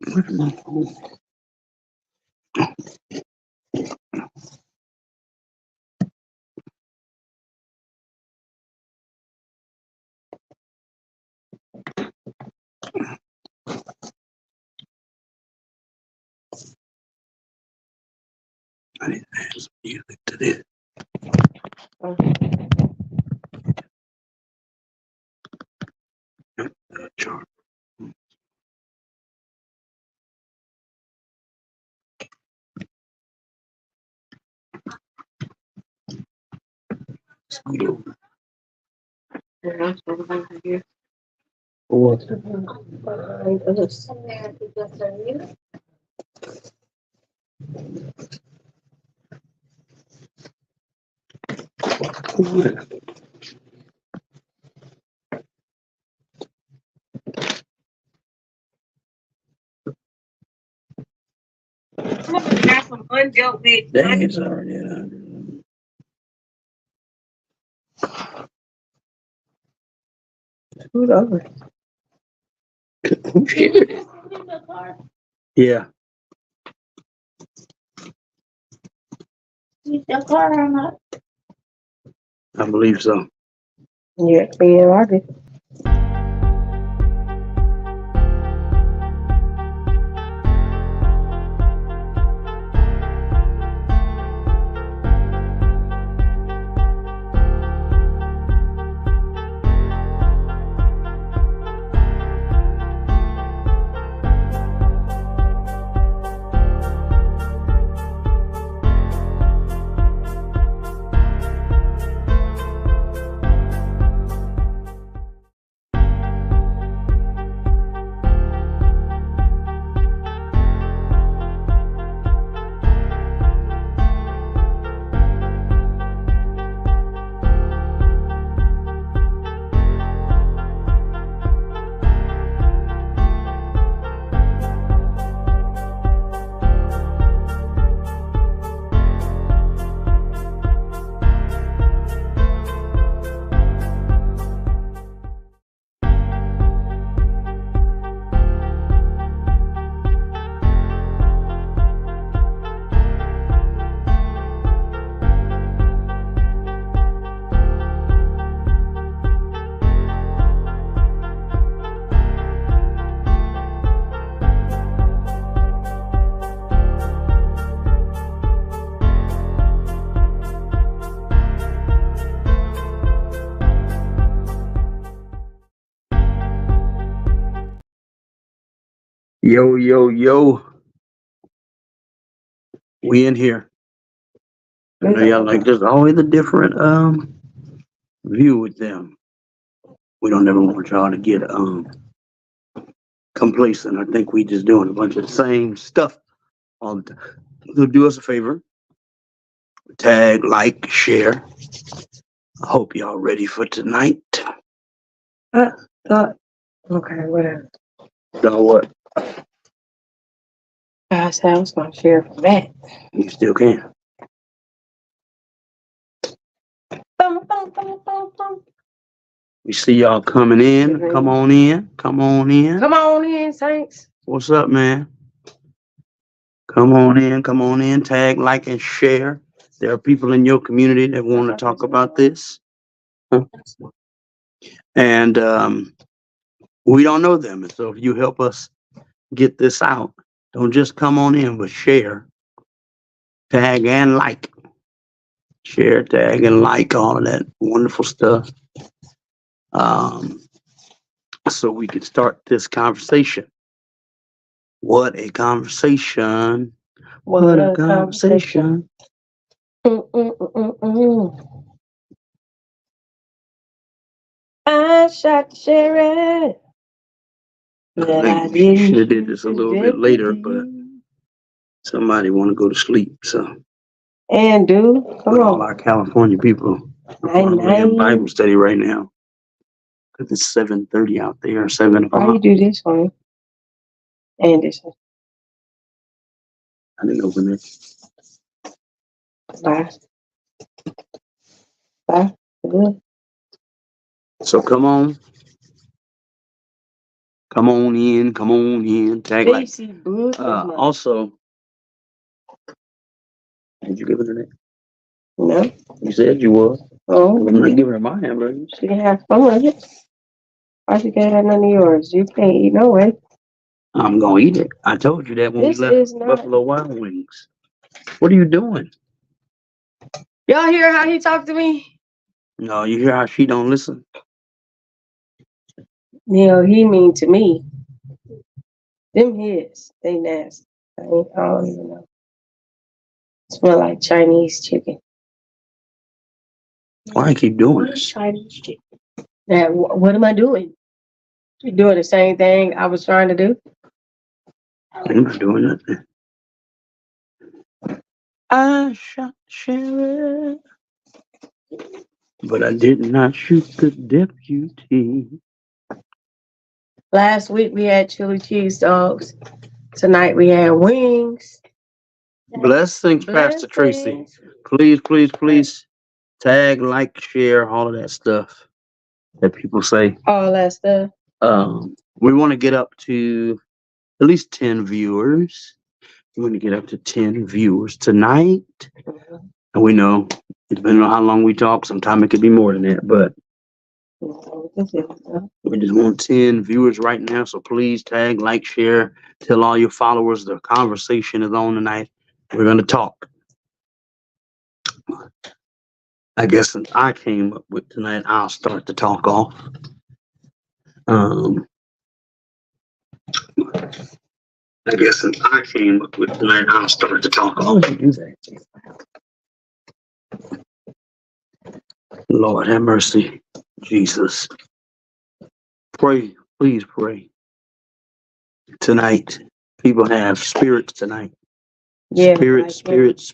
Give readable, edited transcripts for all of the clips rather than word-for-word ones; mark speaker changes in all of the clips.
Speaker 1: Where's my phone? I need to add some music to this. Chart. Scoot over. What?
Speaker 2: That's some undealt with.
Speaker 1: That's already. Scoot over. Who shared it? Yeah.
Speaker 2: Your car or not?
Speaker 1: I believe so.
Speaker 2: Yeah, I did.
Speaker 1: Yo, yo, yo. We in here. I know y'all like there's always a different view with them. We don't ever want y'all to get complacent. I think we just doing a bunch of the same stuff all the time. So do us a favor. Tag, like, share. I hope y'all ready for tonight.
Speaker 2: Okay, whatever.
Speaker 1: So what?
Speaker 2: I said I was gonna share from that.
Speaker 1: You still can. We see y'all coming in. Come on in. Come on in.
Speaker 2: Come on in, Saints.
Speaker 1: What's up, man? Come on in. Come on in. Tag, like, and share. There are people in your community that want to talk about this. And we don't know them. And so if you help us get this out, don't just come on in, but share, tag, and like. Share, tag, and like all of that wonderful stuff. So we can start this conversation. What a conversation. What a conversation.
Speaker 2: I shot the sheriff.
Speaker 1: I think we should have did this a little bit later, but somebody want to go to sleep. So,
Speaker 2: and dude, come
Speaker 1: all
Speaker 2: on.
Speaker 1: our California people are in Bible study right now because it's 7:30 out there, 7 o'clock.
Speaker 2: Why you do this one? And this one.
Speaker 1: I didn't open it.
Speaker 2: Bye. Bye. Good.
Speaker 1: So come on Come on in. Come on in. Tag like.
Speaker 2: Stacy Brooke.
Speaker 1: Also, did you give it a name?
Speaker 2: No.
Speaker 1: You said you were.
Speaker 2: Oh.
Speaker 1: I'm not giving her my hamburgers.
Speaker 2: She can have some of it. Why she can't have none of yours? You can't eat no way.
Speaker 1: I'm gonna eat it. I told you that when
Speaker 2: This
Speaker 1: we
Speaker 2: is
Speaker 1: left
Speaker 2: not.
Speaker 1: Buffalo Wild Wings. What are you doing?
Speaker 2: Y'all hear how he talked to me?
Speaker 1: No, you hear how she don't listen?
Speaker 2: He mean to me. Them his. They nasty. I don't even know. Smell like Chinese chicken.
Speaker 1: Why I keep doing this?
Speaker 2: Chinese chicken. Now, what am I doing? You doing the same thing I was trying to do?
Speaker 1: I'm not doing nothing. I shot sheriff, but I did not shoot the deputy.
Speaker 2: Last week we had chili cheese dogs. Tonight we had wings.
Speaker 1: Blessings, Pastor Tracy. Please, please, please tag, like, share, all of that stuff that people say.
Speaker 2: All that stuff.
Speaker 1: We want to get up to at least 10 viewers. We want to get up to 10 viewers tonight. And we know, depending on how long we talk, sometime it could be more than that, but we just want 10 viewers right now. So please tag, like, share, tell all your followers the conversation is on tonight. We're going to talk. I guess since I came up with tonight, I'll start the talk off. I guess since I came up with tonight, I'll start the talk off. Lord have mercy, Jesus. Pray, please pray. Tonight, people have spirits tonight.
Speaker 2: Yeah,
Speaker 1: Spirits.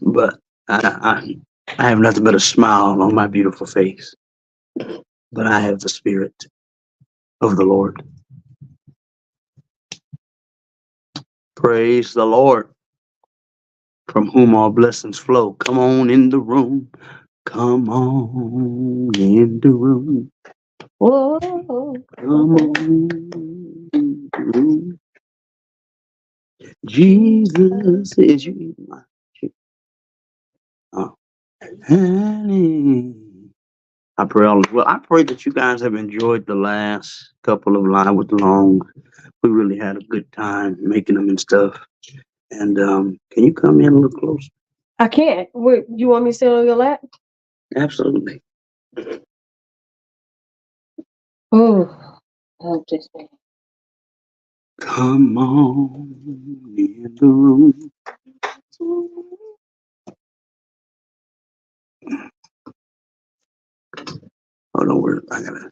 Speaker 1: But I have nothing but a smile on my beautiful face. But I have the spirit of the Lord. Praise the Lord, from whom all blessings flow. Come on in the room. Come on in the room.
Speaker 2: Whoa.
Speaker 1: Come on in the room. Jesus is you eating my chicken. Oh. Honey. I pray all is well. I pray that you guys have enjoyed the last couple of Livewiththelongs. We really had a good time making them and stuff. And can you come in a little closer?
Speaker 2: I can't. Wait, you want me to sit on your lap?
Speaker 1: Absolutely.
Speaker 2: Oh, help this man.
Speaker 1: Come on in the room. Oh, don't worry. I gotta.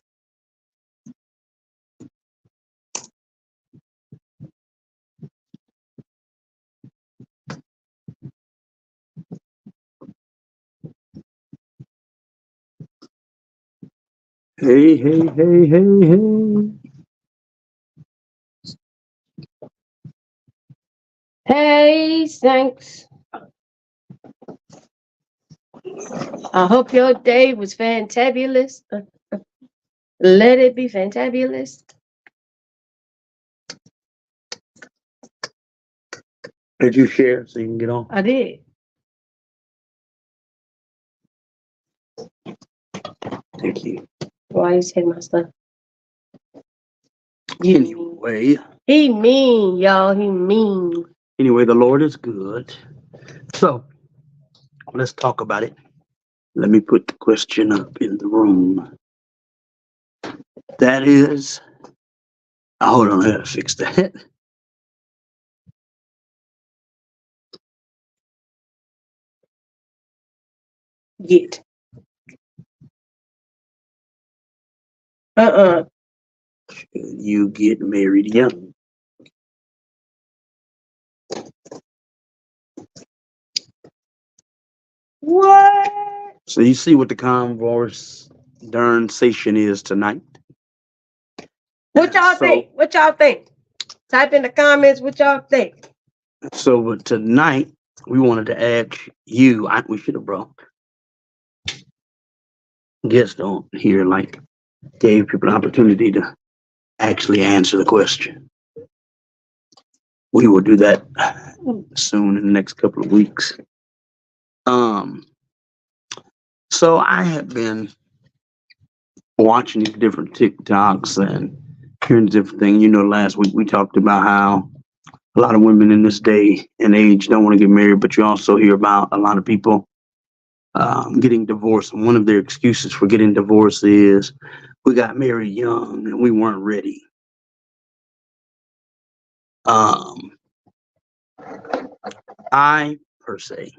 Speaker 1: Hey.
Speaker 2: Hey, thanks. I hope your day was fantabulous. Let it be fantabulous.
Speaker 1: Did you share so you can get on?
Speaker 2: I did.
Speaker 1: Thank you.
Speaker 2: Why you say my stuff?
Speaker 1: Anyway.
Speaker 2: He mean, y'all. He mean.
Speaker 1: Anyway, the Lord is good. So let's talk about it. Let me put the question up in the room. That is, hold on, I gotta fix that.
Speaker 2: Get.
Speaker 1: Should you get married young?
Speaker 2: What?
Speaker 1: So you see what the conversation is tonight.
Speaker 2: What y'all think? What y'all think? Type in the comments what y'all think.
Speaker 1: So, but tonight we wanted to ask you. We should have brought guests on here, like gave people an opportunity to actually answer the question. We will do that soon in the next couple of weeks. So I have been watching these different TikToks and hearing different things. Last week we talked about how a lot of women in this day and age don't want to get married, but you also hear about a lot of people getting divorced. And one of their excuses for getting divorced is we got married young and we weren't ready. I, per se,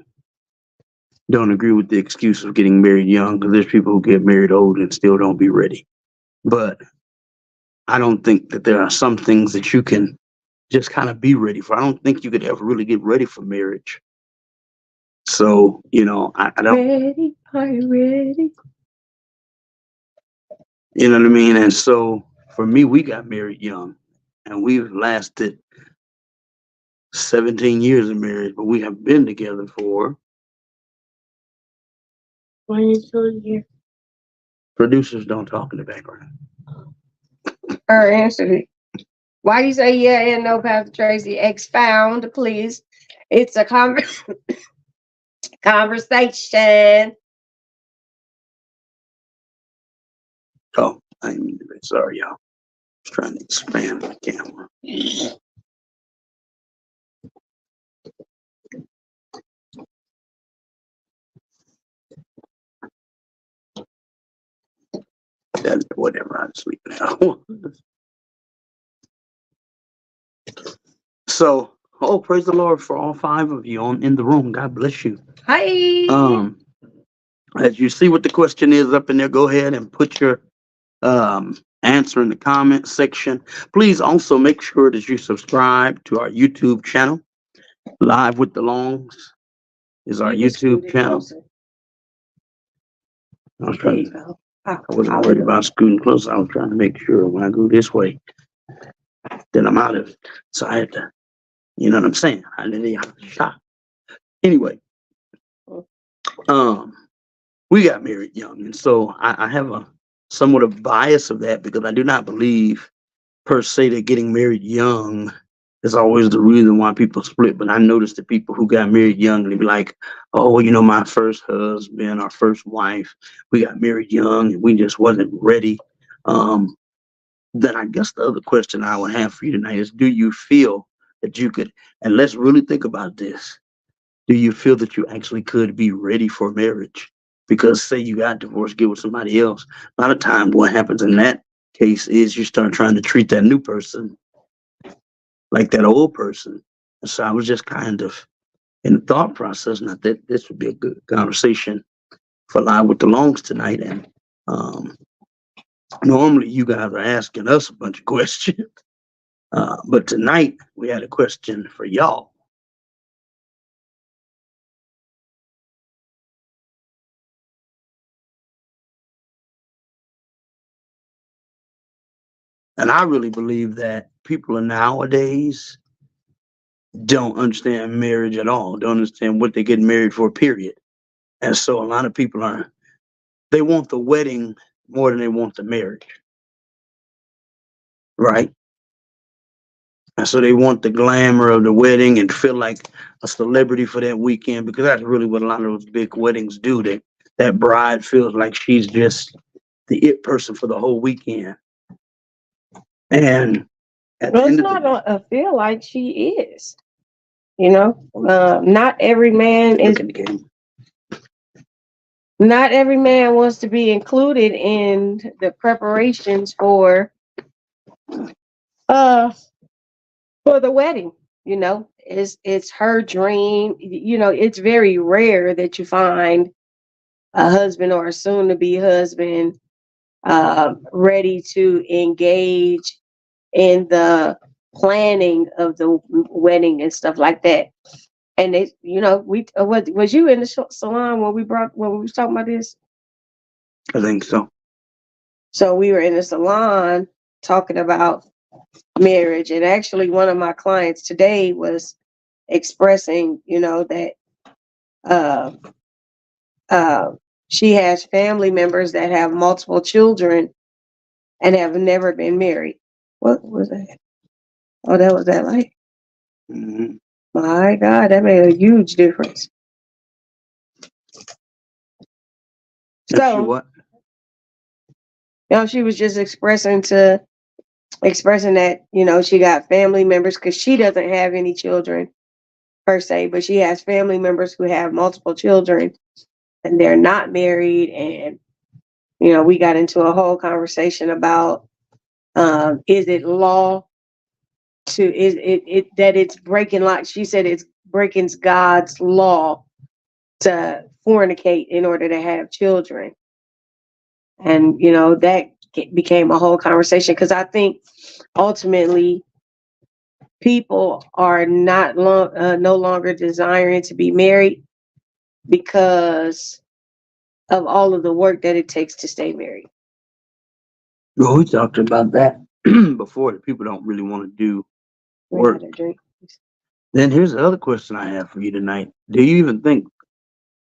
Speaker 1: don't agree with the excuse of getting married young, because there's people who get married old and still don't be ready. But I don't think that there are some things that you can just kind of be ready for. I don't think you could ever really get ready for marriage. So, I don't.
Speaker 2: Ready? Are you ready?
Speaker 1: You know what I mean? And so for me, we got married young and we've lasted 17 years of marriage, but we have been together for
Speaker 2: 22 years.
Speaker 1: producers don't talk in the background.
Speaker 2: Her answer. Why you say yeah and no, Pastor Tracy? Expound, please. It's a conversation.
Speaker 1: Oh, I didn't mean to be sorry, y'all. I was trying to expand my camera. That, whatever, I'm sleeping now. So, praise the Lord for all 5 of you in the room. God bless you.
Speaker 2: Hi.
Speaker 1: As you see what the question is up in there, go ahead and put your answer in the comment section. Please also make sure that you subscribe to our YouTube channel. Livewiththelongs is our YouTube channel. I wasn't worried about scooting close. I was trying to make sure when I go this way, then I'm out of it. So I had to, you know what I'm saying? I didn't shot. Anyway, we got married young, and so I have a somewhat of bias of that, because I do not believe per se that getting married young is always the reason why people split. But I noticed the people who got married young, and they be like, oh, my first husband, our first wife, we got married young and we just wasn't ready. Then I guess the other question I would have for you tonight is, do you feel that you could, and let's really think about this, do you feel that you actually could be ready for marriage? Because say you got divorced, get with somebody else, a lot of times what happens in that case is you start trying to treat that new person like that old person. And so I was just kind of in the thought process, and I thought this would be a good conversation for Live with the Longs tonight. And normally you guys are asking us a bunch of questions, but tonight we had a question for y'all. And I really believe that people nowadays don't understand marriage at all, don't understand what they're getting married for, period. And so a lot of people they want the wedding more than they want the marriage. Right? And so they want the glamour of the wedding and feel like a celebrity for that weekend, because that's really what a lot of those big weddings do. That bride feels like she's just the it person for the whole weekend. And
Speaker 2: it's not a feel like she is. Not every man is. Not every man wants to be included in the preparations for the wedding. It's her dream. It's very rare that you find a husband or a soon-to-be husband ready to engage in the planning of the wedding and stuff like that. And they, was you in the salon when we was talking about this?
Speaker 1: I think so.
Speaker 2: So we were in the salon talking about marriage, and actually one of my clients today was expressing, that she has family members that have multiple children, and have never been married. What was that? Oh, that was that light.
Speaker 1: Mhm.
Speaker 2: My God, that made a huge difference.
Speaker 1: And she
Speaker 2: So,
Speaker 1: what?
Speaker 2: she was just expressing that, she got family members because she doesn't have any children per se, but she has family members who have multiple children and they're not married. And, we got into a whole conversation about, is it law is it that it's breaking, like she said, it's breaking God's law to fornicate in order to have children. And, that became a whole conversation because I think ultimately people are no longer desiring to be married because of all of the work that it takes to stay married.
Speaker 1: Well, we talked about that before. That people don't really want to do work. Then here's the other question I have for you tonight. Do you even think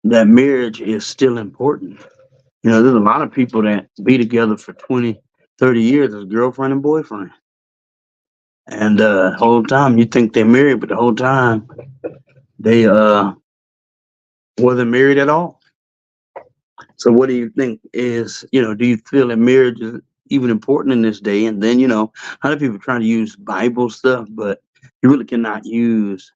Speaker 1: that marriage is still important? There's a lot of people that be together for 20, 30 years as girlfriend and boyfriend. And the whole time you think they're married, but the whole time they wasn't married at all. So what do you think is, do you feel that marriage is even important in this day? And then, a lot of people try to use Bible stuff, but you really cannot use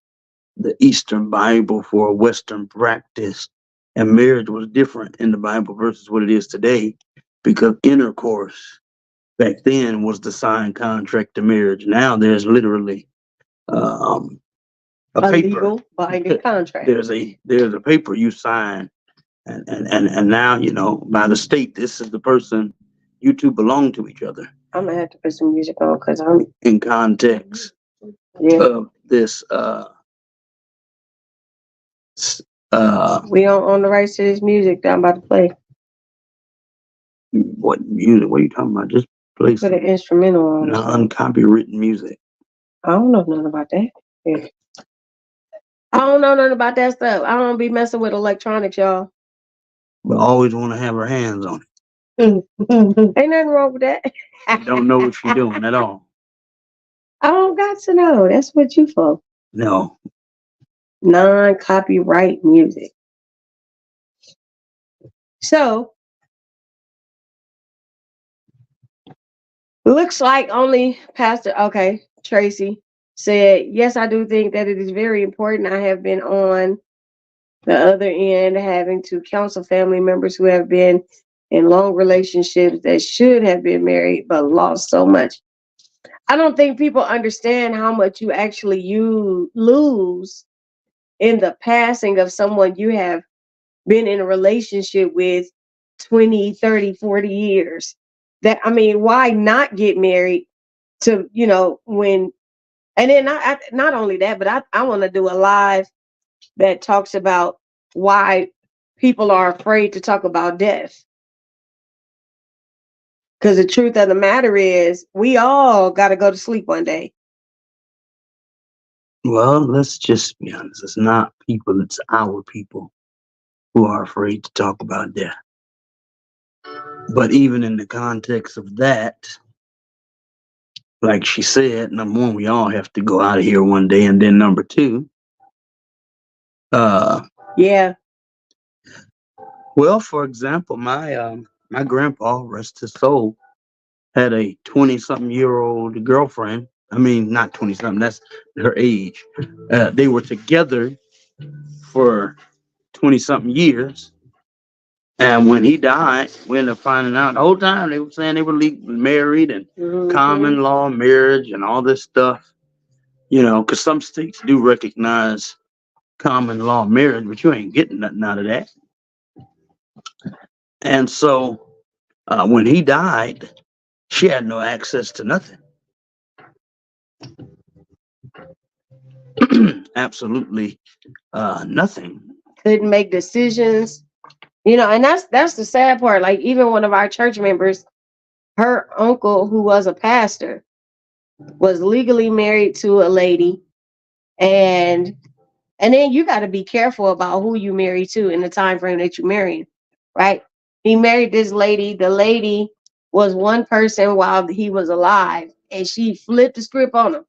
Speaker 1: the Eastern Bible for a Western practice. And marriage was different in the Bible versus what it is today, because intercourse back then was the signed contract to marriage. Now there's literally um, a paper.
Speaker 2: Legal binding contract.
Speaker 1: There's a paper you sign, and now by the state, this is the person. You two belong to each other.
Speaker 2: I'm gonna have to put some music on because I'm
Speaker 1: in context of this. We
Speaker 2: don't own the rights to this music that I'm about to play.
Speaker 1: What music? What are you talking about? Just play
Speaker 2: Put an instrumental on.
Speaker 1: Non-copywritten music.
Speaker 2: I don't know nothing about that. Yeah. I don't know nothing about that stuff. I don't be messing with electronics, y'all.
Speaker 1: But always want to have her hands on it.
Speaker 2: Ain't nothing wrong with that.
Speaker 1: You don't know what you're doing at all.
Speaker 2: I don't got to know. That's what you for.
Speaker 1: No.
Speaker 2: Non-copyright music. So, looks like only Pastor, Tracy said, yes, I do think that it is very important. I have been on the other end having to counsel family members who have been in long relationships that should have been married but lost so much. I don't think people understand how much you lose in the passing of someone you have been in a relationship with 20, 30, 40 years. Why not get married to, when, and then not only that, but I want to do a live that talks about why people are afraid to talk about death. Because the truth of the matter is, we all got to go to sleep one day.
Speaker 1: Well, let's just be honest. It's not people, it's our people who are afraid to talk about death. But even in the context of that, like she said, number one, we all have to go out of here one day. And then number two,
Speaker 2: yeah.
Speaker 1: Well, for example, my grandpa, rest his soul, had a 20-something-year-old girlfriend. I mean, not 20-something, that's her age. They were together for 20-something years. And when he died, we ended up finding out the whole time they were saying they were married and common law marriage and all this stuff. Because some states do recognize common law marriage, but you ain't getting nothing out of that. And so when he died, she had no access to nothing. Absolutely nothing.
Speaker 2: Couldn't make decisions. And that's the sad part. Like, even one of our church members, her uncle, who was a pastor, was legally married to a lady. And then you got to be careful about who you marry to in the time frame that you marry, right? He married this lady. The lady was one person while he was alive, and she flipped the script on him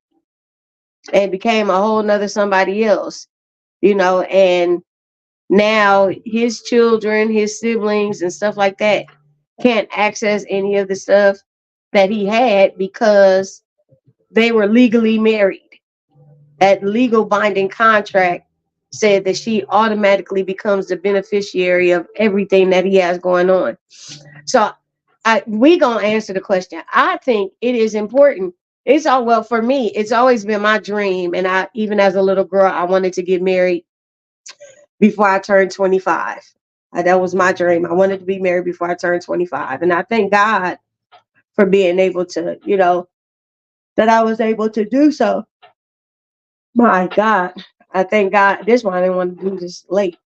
Speaker 2: and became a whole nother somebody else, and now his children, his siblings, and stuff like that can't access any of the stuff that he had because they were legally married. That legal binding contract said that she automatically becomes the beneficiary of everything that he has going on. So we gonna answer the question. I think it is important. It's all well for me. It's always been my dream, and I even as a little girl, I wanted to get married before I turned 25. That was my dream. I wanted to be married before I turned 25, and I thank God for being able to, that I was able to do so. My God, I thank God. This one I didn't want to do this late.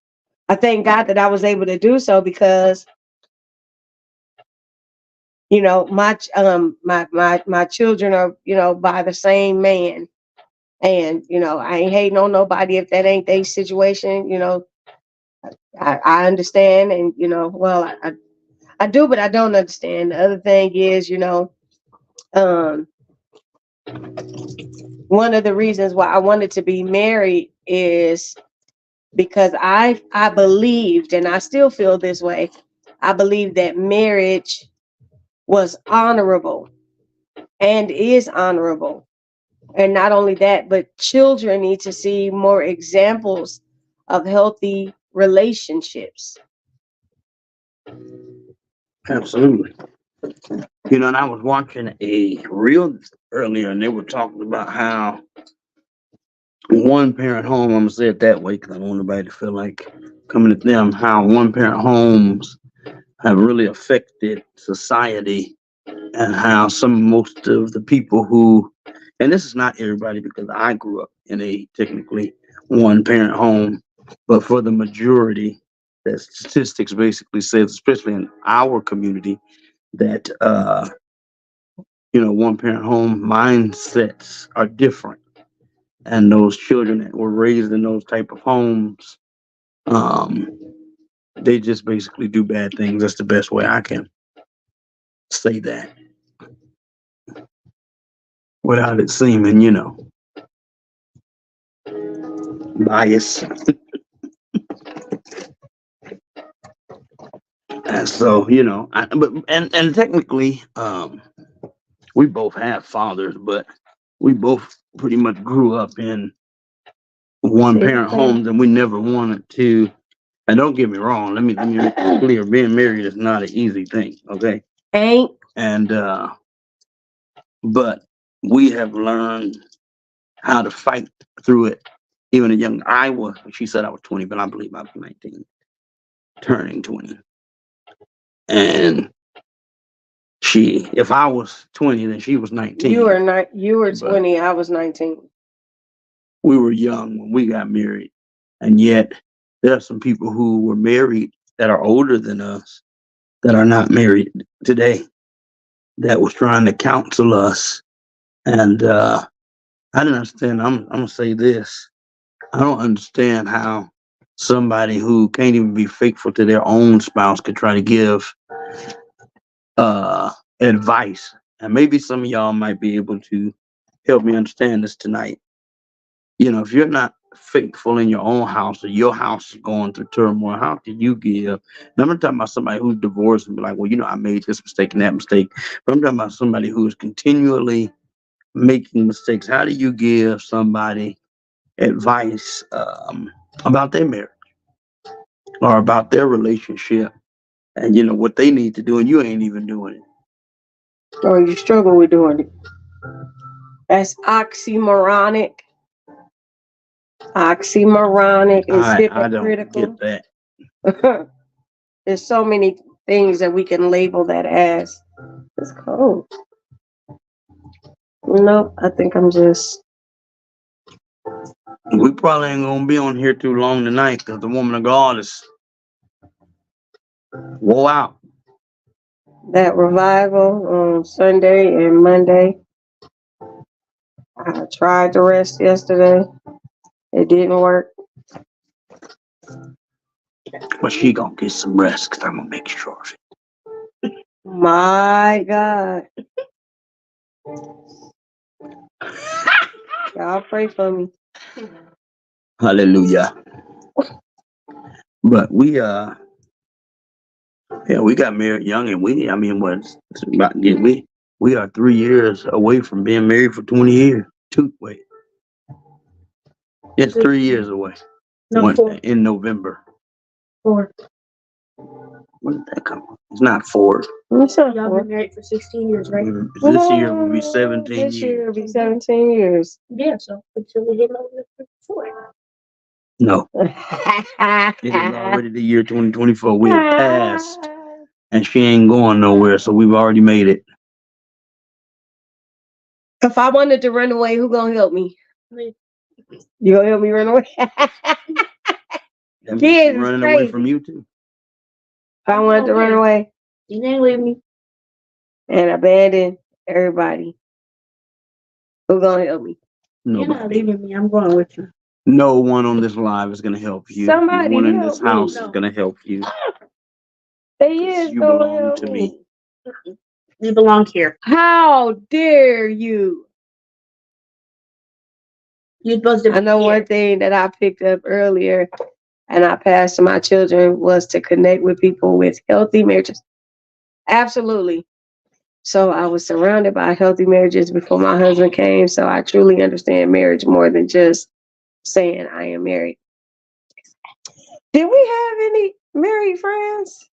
Speaker 2: I thank God that I was able to do so because my children are by the same man, and I ain't hating on nobody if that ain't their situation. I understand, and well, I do, but I don't understand. The other thing is, um, one of the reasons why I wanted to be married is because I believed, and I still feel this way. I believe that marriage was honorable and is honorable. And not only that, but children need to see more examples of healthy relationships.
Speaker 1: Absolutely. And I was watching a reel earlier, and they were talking about how one parent home, I'm gonna say it that way because I don't want nobody to feel like coming at them, how one parent homes have really affected society, and how most of the people who, and this is not everybody because I grew up in a technically one parent home, but for the majority, that statistics basically says, especially in our community, that one parent home mindsets are different, and those children that were raised in those type of homes, um, they just basically do bad things. That's the best way I can say that without it seeming, bias. And so, but technically, we both have fathers, but we both pretty much grew up in one parent homes, and we never wanted to. And don't get me wrong, let me make it clear, being married is not an easy thing, okay?
Speaker 2: Ain't.
Speaker 1: And but we have learned how to fight through it. Even a young she said I was 20, but I believe I was 19, turning 20. And if I was 20, then she was 19.
Speaker 2: You were 20, I was 19.
Speaker 1: We were young when we got married. And yet there are some people who were married that are older than us that are not married today that was trying to counsel us. And I didn't understand. I'm gonna say this. I don't understand how somebody who can't even be faithful to their own spouse could try to give advice. And maybe some of y'all might be able to help me understand this tonight. If you're not faithful in your own house, or your house is going through turmoil, how can you give? And I'm not talking about somebody who's divorced and be like, well, I made this mistake and that mistake. But I'm talking about somebody who is continually making mistakes. How do you give somebody advice about their marriage or about their relationship, and what they need to do, and you ain't even doing it?
Speaker 2: Or you struggle with doing it. That's oxymoronic. Oxymoronic is hypocritical.
Speaker 1: I don't get that.
Speaker 2: There's so many things that we can label that as. It's cold. Nope, I think I'm just.
Speaker 1: We probably ain't gonna be on here too long tonight because the woman of God is wore out.
Speaker 2: That revival on Sunday and Monday. I tried to rest yesterday. It didn't work.
Speaker 1: But she gonna get some rest because I'm gonna make sure of it.
Speaker 2: My God. Y'all pray for me.
Speaker 1: Hallelujah. But we we got married young, and it's about we are 3 years away from being married for 20 years. It's 3 years away.
Speaker 3: No, 4.
Speaker 1: In November.
Speaker 3: 4.
Speaker 1: When did that come? It's not 4.
Speaker 3: Y'all been married for 16 years, right?
Speaker 1: This year will be 17
Speaker 2: This year
Speaker 1: years.
Speaker 2: will be 17 years.
Speaker 3: Yeah, so until we hit November 4.
Speaker 1: No, it is already the year 2024. We have passed, and she ain't going nowhere, so we've already made it.
Speaker 2: If I wanted to run away, who gonna help me?
Speaker 3: Me.
Speaker 2: You gonna help me run away?
Speaker 1: That means
Speaker 2: Kids
Speaker 1: she's
Speaker 2: is
Speaker 1: running away
Speaker 2: crazy.
Speaker 1: from you too.
Speaker 2: If I wanted to run away
Speaker 3: You ain't leave me.
Speaker 2: and abandon everybody, who gonna help me?
Speaker 3: You're not
Speaker 1: Nobody.
Speaker 3: leaving me. I'm going with you.
Speaker 1: No one on this live is gonna help you.
Speaker 2: Somebody
Speaker 1: No one in
Speaker 2: help
Speaker 1: this
Speaker 2: me.
Speaker 1: house is
Speaker 3: No.
Speaker 1: gonna help you.
Speaker 2: They
Speaker 1: 'Cause
Speaker 2: is
Speaker 1: you
Speaker 2: gonna
Speaker 1: belong
Speaker 2: help
Speaker 1: to
Speaker 2: me.
Speaker 1: me.
Speaker 3: You belong here.
Speaker 2: How dare you?
Speaker 3: You're supposed to be
Speaker 2: I know
Speaker 3: here.
Speaker 2: one thing that I picked up earlier and I passed to my children was to connect with people with healthy marriages. Absolutely. So I was surrounded by healthy marriages before my husband came. So I truly understand marriage more than just saying I am married. Did we have any married friends?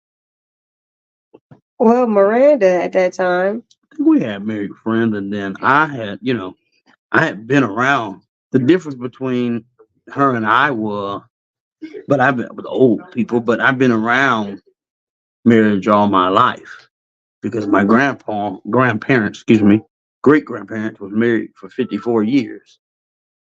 Speaker 2: Well, Miranda at that time.
Speaker 1: We had married friends, and then I had been around. The difference between her and I was, but I've been with old people, but I've been around marriage all my life because my grandparents, great grandparents was married for 54 years.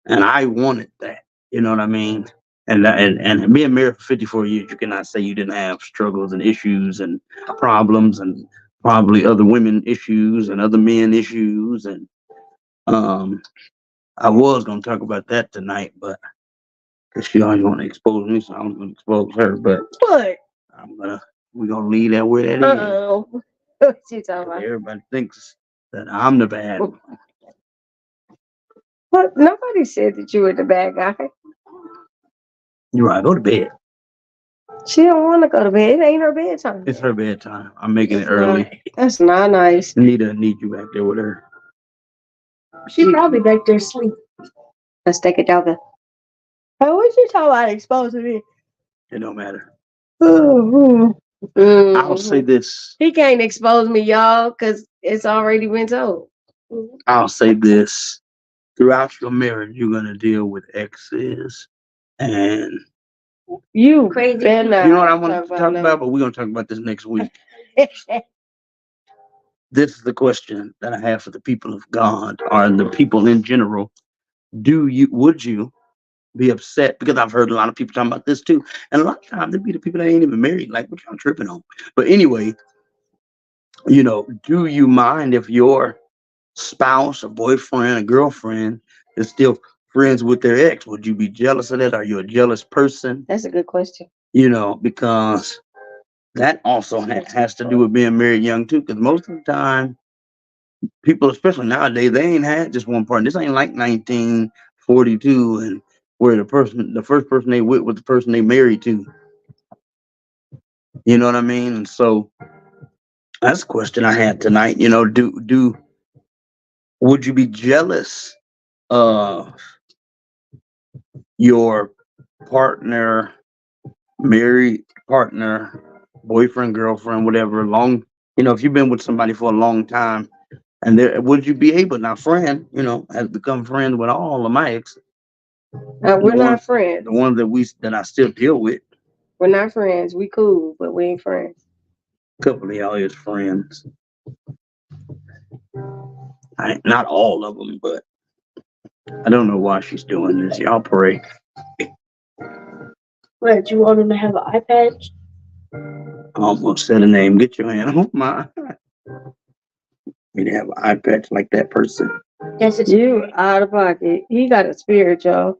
Speaker 1: And I wanted that. You know what I mean? And being married for 54 years, you cannot say you didn't have struggles and issues and problems and probably other women issues and other men issues. And I was gonna talk about that tonight, but because she always want to expose me, so I was gonna expose her. But
Speaker 2: What?
Speaker 1: we're gonna leave that where that is.
Speaker 2: Uh-oh. What you talking about?
Speaker 1: Everybody thinks that I'm the bad one.
Speaker 2: What? Nobody said that you were the bad guy.
Speaker 1: You're right, go to bed.
Speaker 2: She don't want to go to bed. It ain't her bedtime.
Speaker 1: It's her bedtime. I'm making it early.
Speaker 2: That's not nice.
Speaker 1: Nita need you back there with her.
Speaker 3: She probably back there asleep.
Speaker 2: Let's take it down there. Oh, what you talking about exposing me?
Speaker 1: It don't matter.
Speaker 2: Mm-hmm.
Speaker 1: I'll say this.
Speaker 2: He can't expose me, y'all, because it's already been told.
Speaker 1: I'll say this. Throughout your marriage, you're gonna deal with exes, and
Speaker 2: You
Speaker 3: Crazy.
Speaker 2: better not
Speaker 1: you know what I want to talk
Speaker 2: that.
Speaker 1: about. But we're gonna talk about this next week. This is the question that I have for the people of God, or the people in general. Would you be upset? Because I've heard a lot of people talking about this too, and a lot of times they be the people that ain't even married. Like, what y'all tripping on? But anyway, do you mind if your spouse, a boyfriend, a girlfriend is still friends with their ex? Would you be jealous of that? Are you a jealous person?
Speaker 2: That's a good question.
Speaker 1: Because that also has to do with being married young too. Because most of the time, people, especially nowadays, they ain't had just one partner. This ain't like 1942 and where the first person they with was the person they married to. You know what I mean? And so that's a question I had tonight. Would you be jealous of your partner, married partner, boyfriend, girlfriend, whatever, if you've been with somebody for a long time, and would you be able, now friend, has become friends with all of my exes.
Speaker 2: We're not friends.
Speaker 1: The ones that I still deal with.
Speaker 2: We're not friends. We cool, but we ain't friends.
Speaker 1: A couple of y'all is friends. Not all of them, but I don't know why she's doing this. Y'all pray.
Speaker 3: What, you want him to have an iPad?
Speaker 1: I almost said a name. Get your hand off my. Me to have an eye patch like that person.
Speaker 3: That's
Speaker 2: You out of pocket. He got a spirit, y'all.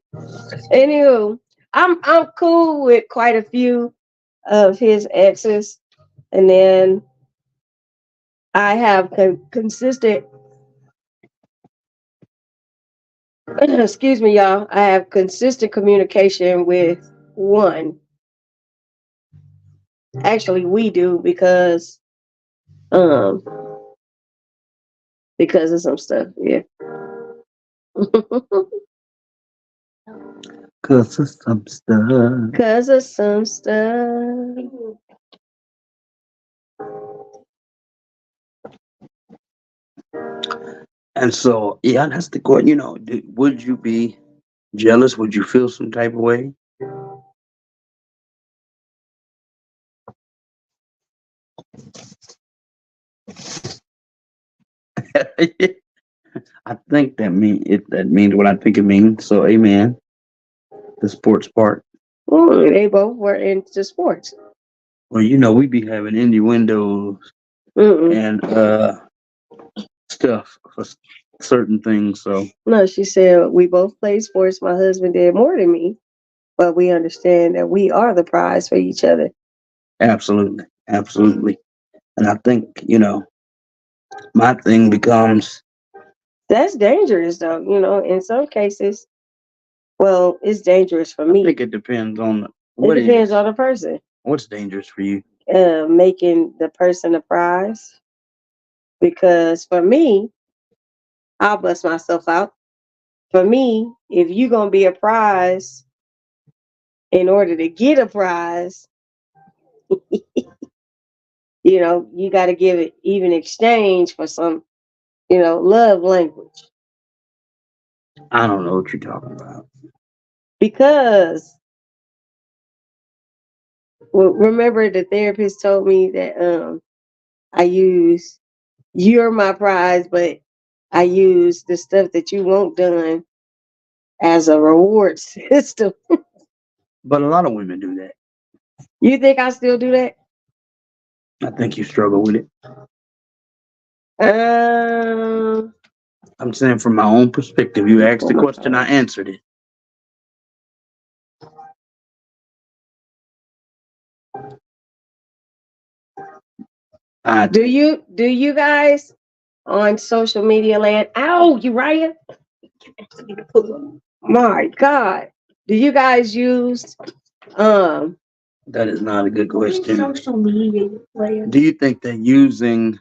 Speaker 2: Anywho, I'm cool with quite a few of his exes, and then I have consistent. Excuse me, y'all. I have consistent communication with one. Actually, we do um because of some stuff. Yeah.
Speaker 1: Cause of some stuff.
Speaker 2: Because of some stuff.
Speaker 1: And so, yeah, that's the question. You know, would you be jealous? Would you feel some type of way? I think that means what I think it means. So, amen. The sports part.
Speaker 2: Ooh, they both were into sports.
Speaker 1: Well, you know, we be having innuendos
Speaker 2: Mm-mm.
Speaker 1: and stuff for certain things. So,
Speaker 2: No, she said we both played sports. My husband did more than me, but we understand that we are the prize for each other.
Speaker 1: absolutely, absolutely. And I think, you know, my thing becomes,
Speaker 2: That's dangerous, though. In some cases, well, it's dangerous for
Speaker 1: I
Speaker 2: me.
Speaker 1: think it depends on
Speaker 2: It
Speaker 1: what
Speaker 2: depends
Speaker 1: is.
Speaker 2: on the person.
Speaker 1: What's dangerous for you?
Speaker 2: Making the person a prize. Because for me, I'll bust myself out. For me, if you're gonna be a prize in order to get a prize, you got to give it even exchange for some, love language.
Speaker 1: I don't know what you're talking about.
Speaker 2: Because remember the therapist told me that I use you're my prize, but I use the stuff that you want done as a reward system.
Speaker 1: But a lot of women do that.
Speaker 2: You think I still do that?
Speaker 1: I think you struggle with it.
Speaker 2: Um,
Speaker 1: I'm saying from my own perspective. You asked the question, I answered it.
Speaker 2: do you guys on social media land? Ow, Uriah! My God, do you guys use
Speaker 1: That is not a good question.
Speaker 3: Social media player.
Speaker 1: Do you think that using,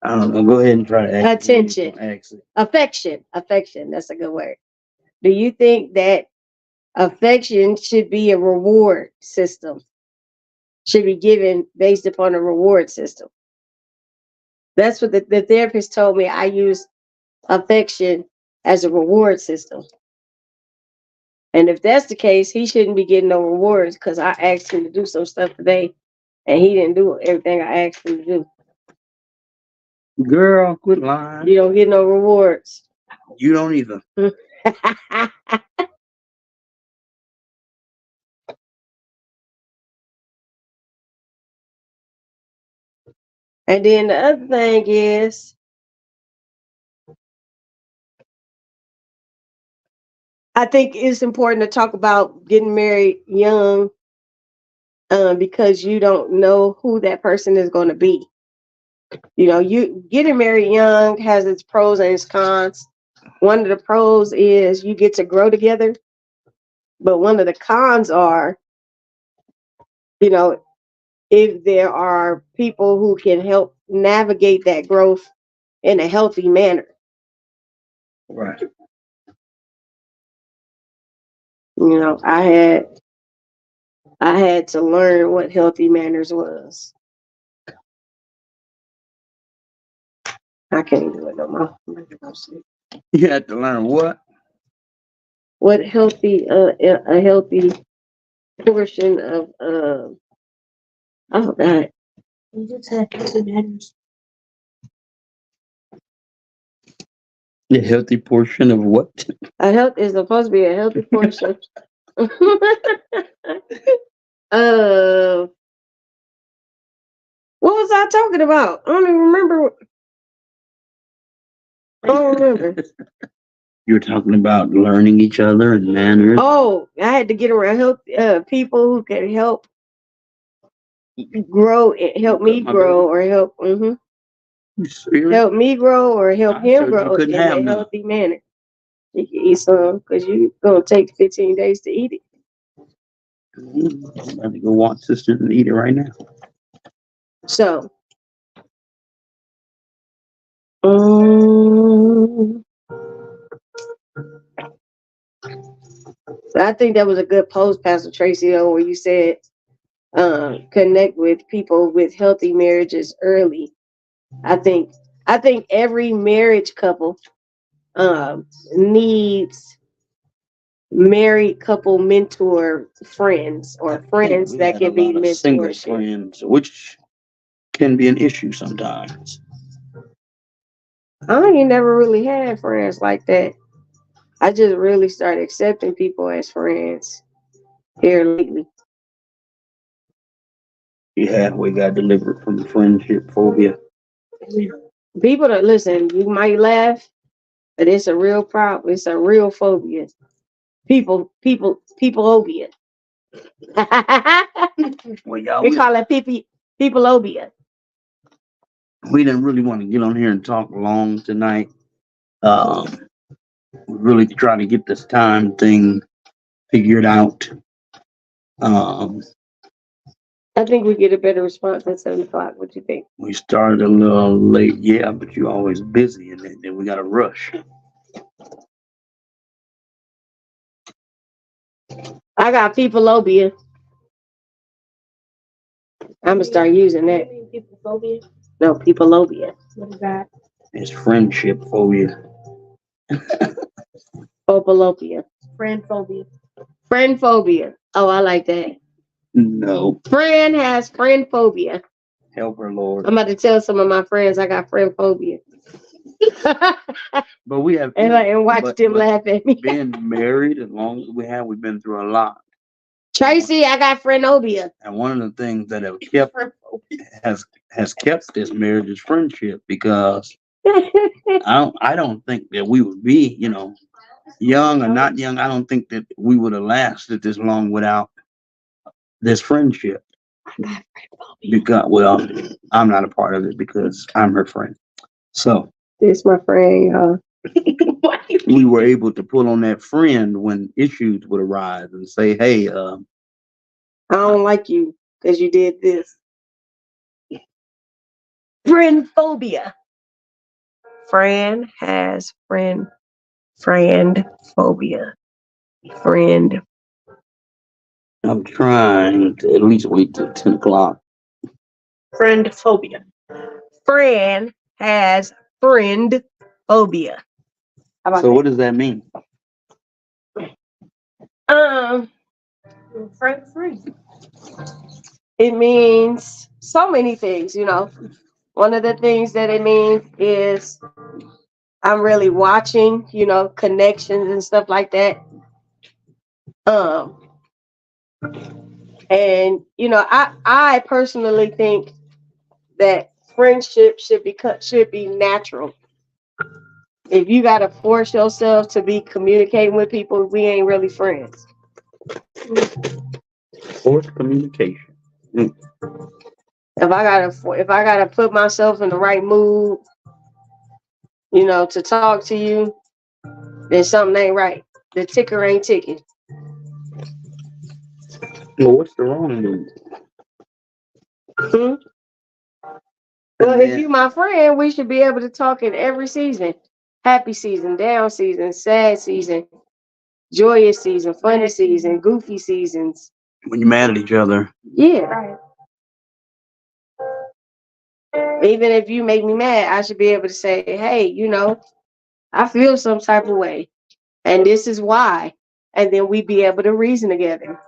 Speaker 1: I don't know, go ahead and try to ask
Speaker 2: attention, affection? Affection, that's a good word. Do you think that affection should be a reward system? Should be given based upon a reward system? That's what the therapist told me. I use affection as a reward system. And if that's the case, he shouldn't be getting no rewards because I asked him to do some stuff today and he didn't do everything I asked him to do.
Speaker 1: Girl, quit lying.
Speaker 2: You don't get no rewards.
Speaker 1: You don't either.
Speaker 2: And then the other thing is, I think it's important to talk about getting married young because you don't know who that person is going to be. You getting married young has its pros and its cons. One of the pros is you get to grow together, but one of the cons are, if there are people who can help navigate that growth in a healthy manner.
Speaker 1: Right.
Speaker 2: I had to learn what healthy manners was. I can't do it no more.
Speaker 1: You had to learn what?
Speaker 2: What a healthy portion of I forgot.
Speaker 3: You just have healthy manners.
Speaker 1: The healthy portion of what?
Speaker 2: A health is supposed to be a healthy portion. What was I talking about? I don't even remember. I don't remember.
Speaker 1: You were talking about learning each other and manners.
Speaker 2: Oh, I had to get around people who can help grow, help me
Speaker 1: My
Speaker 2: grow,
Speaker 1: baby.
Speaker 2: or help
Speaker 1: You serious?
Speaker 2: help me grow, or help
Speaker 1: I
Speaker 2: him
Speaker 1: told you
Speaker 2: grow
Speaker 1: couldn't
Speaker 2: in
Speaker 1: have
Speaker 2: a
Speaker 1: none.
Speaker 2: healthy manner. You can eat some because you gonna take 15 days to eat it.
Speaker 1: I'm about to go watch sister and eat it right now.
Speaker 2: So, um, I think that was a good post, Pastor Tracy, though, where you said connect with people with healthy marriages early. I think every marriage couple needs married couple mentor friends,
Speaker 1: I
Speaker 2: or
Speaker 1: think
Speaker 2: friends
Speaker 1: we
Speaker 2: that
Speaker 1: had a
Speaker 2: can be
Speaker 1: lot of single
Speaker 2: mentorship.
Speaker 1: friends, which can be an issue sometimes.
Speaker 2: I ain't never really had friends like that. I just really started accepting people as friends here lately.
Speaker 1: You halfway got delivered from the friendship phobia.
Speaker 2: People that listen, you might laugh, but it's a real problem. It's a real phobia. Peopleobia.
Speaker 1: Well, y'all,
Speaker 2: We call it peopleobia.
Speaker 1: we didn't really want to get on here and talk long tonight. Um, we really trying to get this time thing figured out. Um,
Speaker 2: I think we get a better response at 7 o'clock. What you think?
Speaker 1: we started a little late, yeah, but you're always busy, and then we got to rush.
Speaker 2: I got peopleobia. I'm gonna start using that.
Speaker 3: People phobia.
Speaker 2: No, peopleobia.
Speaker 3: What is that?
Speaker 1: It's friendship phobia.
Speaker 2: Phobia.
Speaker 3: Friend phobia.
Speaker 2: Friend phobia. Oh, I like that.
Speaker 1: No,
Speaker 2: Friend has friend phobia.
Speaker 1: help her, Lord.
Speaker 2: I'm about to tell some of my friends I got friend phobia.
Speaker 1: But we have,
Speaker 2: and watch them
Speaker 1: but
Speaker 2: laugh at me.
Speaker 1: being married as long as we have, we've been through a lot.
Speaker 2: Tracy, I got friendobia.
Speaker 1: And one of the things that have kept has kept this marriage is friendship, because I don't think that we would be, young or not young, I don't think that we would have lasted this long without this friendship. Because, well, I'm not a part of it because I'm her friend. So
Speaker 2: This my friend, y'all.
Speaker 1: we were able to pull on that friend when issues would arise and say, hey,
Speaker 2: I don't like you because you did this. Friend phobia. Fran has friend phobia. Friend.
Speaker 1: I'm trying to at least wait till 10 o'clock.
Speaker 2: Friend phobia. Fran has friend phobia. How about
Speaker 1: So what does that mean?
Speaker 2: that?
Speaker 3: Friend free.
Speaker 2: It means so many things, One of the things that it means is I'm really watching, connections and stuff like that. And I personally think that friendship should be natural. If you gotta force yourself to be communicating with people, we ain't really friends.
Speaker 1: Forced communication.
Speaker 2: If I gotta put myself in the right mood, to talk to you, then something ain't right. The ticker ain't ticking.
Speaker 1: Well, what's the wrong move?
Speaker 2: Hmm? Well, if you my friend, we should be able to talk in every season. Happy season, down season, sad season, joyous season, funny season, goofy seasons.
Speaker 1: When you're mad at each other.
Speaker 2: Yeah.
Speaker 3: Right.
Speaker 2: Even if you make me mad, I should be able to say, hey, I feel some type of way. And this is why. And then we be able to reason together.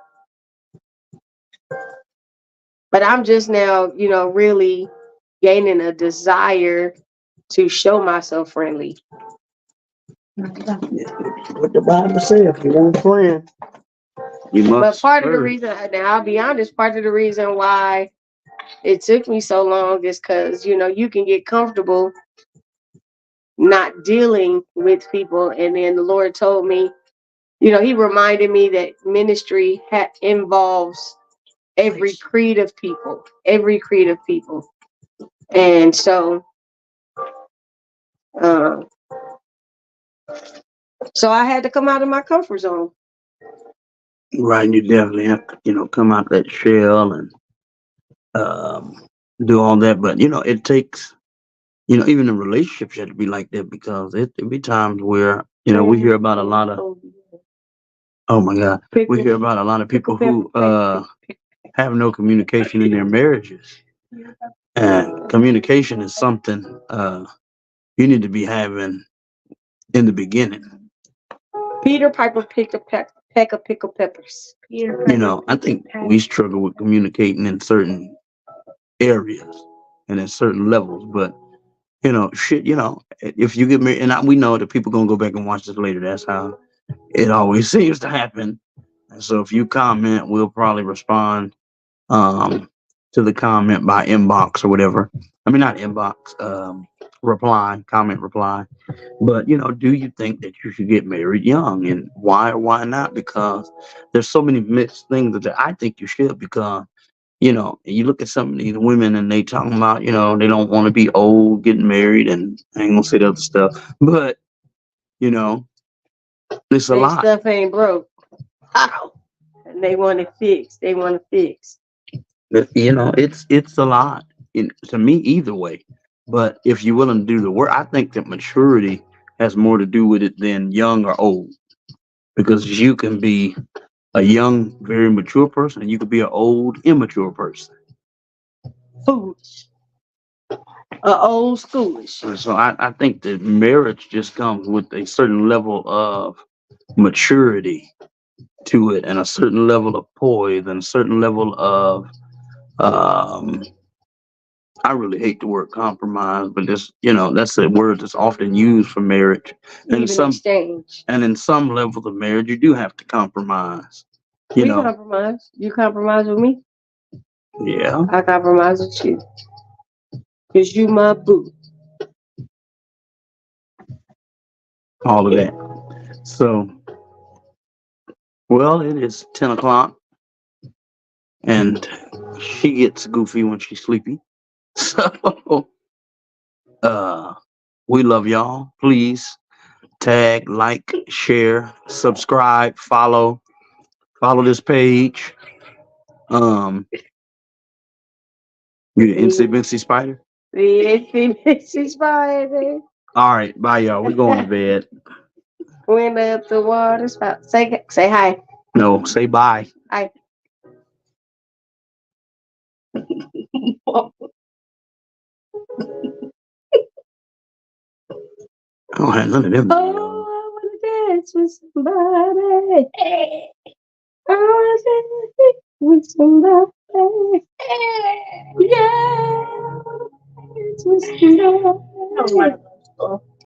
Speaker 2: But I'm just now, really gaining a desire to show myself friendly.
Speaker 1: What the Bible says, if you want a friend, you
Speaker 2: But
Speaker 1: must.
Speaker 2: part of the reason, now I'll be honest, part of the reason why it took me so long is because, you can get comfortable not dealing with people. And then the Lord told me, he reminded me that ministry involves every creative people, and so uh, so I had to come out of my comfort zone.
Speaker 1: Right, you definitely have to, come out that shell and um, do all that. But it takes, even in relationships, you have to be like that because it be times where we hear about a lot of. Oh my God, we hear about a lot of people who have no communication in their marriages, and communication is something you need to be having in the beginning.
Speaker 2: Peter Piper picked a peck of pickled peppers.
Speaker 1: I think we struggle with communicating in certain areas and at certain levels, but shit, if you get married, and we know that people gonna go back and watch this later. That's how it always seems to happen. And so if you comment, we'll probably respond to the comment by inbox or whatever. I mean, not inbox, reply, comment, reply. But do you think that you should get married young, and why or why not? Because there's so many mixed things that I think you should. Because you look at some of these women and they talking about they don't want to be old, getting married, and I ain't gonna say the other stuff, but you know it's a
Speaker 2: They
Speaker 1: lot.
Speaker 2: stuff ain't broke. Ow. And they want it fixed. They want to fix.
Speaker 1: It's a lot to me either way. But if you're willing to do the work, I think that maturity has more to do with it than young or old. Because you can be a young, very mature person, and you could be an old, immature person.
Speaker 2: Foolish. Old schoolish.
Speaker 1: And so I think that marriage just comes with a certain level of maturity to it, and a certain level of poise, and a certain level of um, I really hate the word compromise, but that's a word that's often used for marriage. And
Speaker 2: Even exchange.
Speaker 1: and in some levels of marriage, you do have to compromise.
Speaker 2: We compromise. You compromise with me.
Speaker 1: Yeah.
Speaker 2: I compromise with you. Cause you my boo.
Speaker 1: All of that. So, well, it is 10 o'clock, and she gets goofy when she's sleepy. So, uh, we love y'all. Please tag, like, share, subscribe, follow this page. You the NC Vinci Spider?
Speaker 2: The NC Spider.
Speaker 1: All right, bye y'all. We're going to bed.
Speaker 2: Went up the water spout. Say hi.
Speaker 1: No, say bye.
Speaker 2: Hi.
Speaker 1: I don't have none of them.
Speaker 2: Oh, I wanna dance with somebody. Hey. I wanna dance with somebody. Hey. Yeah. I wanna dance with somebody.